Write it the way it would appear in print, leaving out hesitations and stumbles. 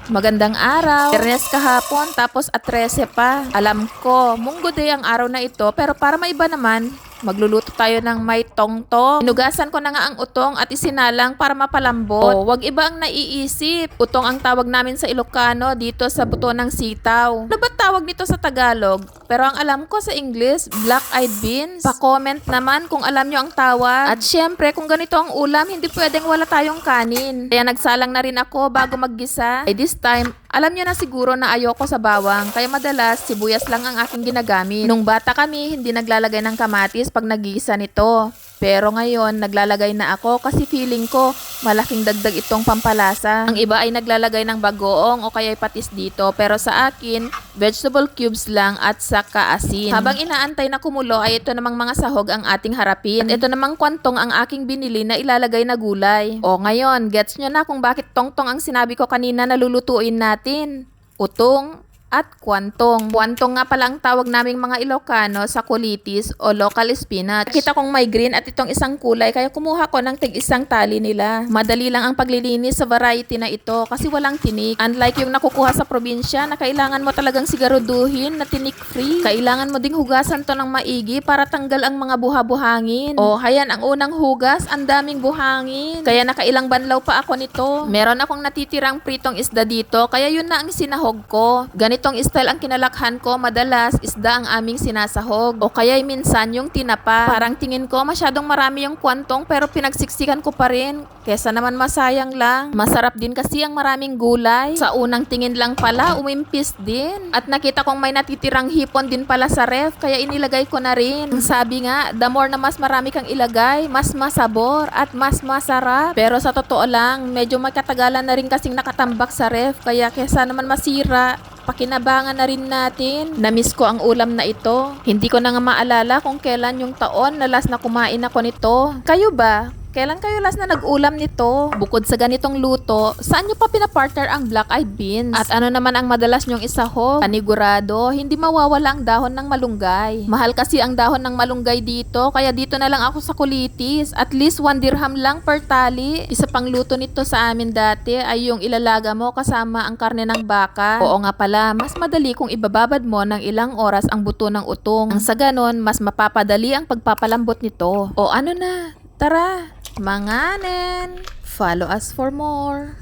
Magandang araw. Biyernes kahapon, tapos at 13 pa. Alam ko, Munggo Day ang araw na ito, pero para maiba naman, magluluto tayo ng may tongtong. Inugasan ko na nga ang utong at isinalang para mapalambot. Wag iba ang naiisip. Utong ang tawag namin sa Ilocano dito sa buto ng sitaw. Ano ba tawag nito sa Tagalog? Pero ang alam ko sa English, black-eyed beans. Pa-comment naman kung alam nyo ang tawag. At syempre, kung ganito ang ulam, hindi pwedeng wala tayong kanin. Kaya nagsalang na rin ako bago maggisa. This time, alam nyo na siguro na ayoko sa bawang, kaya madalas sibuyas lang ang aking ginagamit. Nung bata kami, hindi naglalagay ng kamatis pag nagigisa nito. Pero ngayon, naglalagay na ako kasi feeling ko malaking dagdag itong pampalasa. Ang iba ay naglalagay ng bagoong o kaya patis dito. Pero sa akin, vegetable cubes lang at saka asin. Habang inaantay na kumulo ay ito namang mga sahog ang ating harapin. At ito namang kwantong ang aking binili na ilalagay na gulay. O ngayon, gets nyo na kung bakit tongtong ang sinabi ko kanina na lulutuin natin. Utong at kwantong. Kwantong nga pala ang tawag naming mga Ilocano sa kulitis o local spinach. Kita kong may green at itong isang kulay kaya kumuha ko ng tig-isang tali nila. Madali lang ang paglilinis sa variety na ito kasi walang tinik. Unlike yung nakukuha sa probinsya na kailangan mo talagang siguraduhin na tinik-free. Kailangan mo ding hugasan to ng maigi para tanggal ang mga buha-buhangin. O hayan ang unang hugas, ang daming buhangin. Kaya nakailang banlaw pa ako nito. Meron akong natitirang pritong isda dito kaya yun na ang sinahog ko. Ganitong style ang kinalakhan ko, madalas isda ang aming sinasahog. O kaya minsan yung tinapa. Parang tingin ko masyadong marami yung kwantong pero pinagsiksikan ko pa rin. Kesa naman masayang lang. Masarap din kasi ang maraming gulay. Sa unang tingin lang pala, umimpis din. At nakita kong may natitirang hipon din pala sa ref, kaya inilagay ko na rin. Sabi nga, the more na mas marami kang ilagay, mas masabor at mas masarap. Pero sa totoo lang, medyo may katagalan na rin kasing nakatambak sa ref, kaya kesa naman masira, pakinabangan na rin natin. Namiss ko ang ulam na ito. Hindi ko na nga maalala kung kailan yung taon na last na kumain ako nito. Kayo ba? Kailan kayo last na nag-ulam nito? Bukod sa ganitong luto, saan nyo pa pinapartner ang black-eyed beans? At ano naman ang madalas nyong isahog? Panigurado, hindi mawawala ang dahon ng malunggay. Mahal kasi ang dahon ng malunggay dito, kaya dito na lang ako sa kulitis. At least 1 dirham lang per tali. Isa pang luto nito sa amin dati ay yung ilalaga mo kasama ang karne ng baka. Oo nga pala, mas madali kung ibababad mo ng ilang oras ang buto ng utong. Ang sa ganon, mas mapapadali ang pagpapalambot nito. O ano na? Tara, manganen! Follow us for more!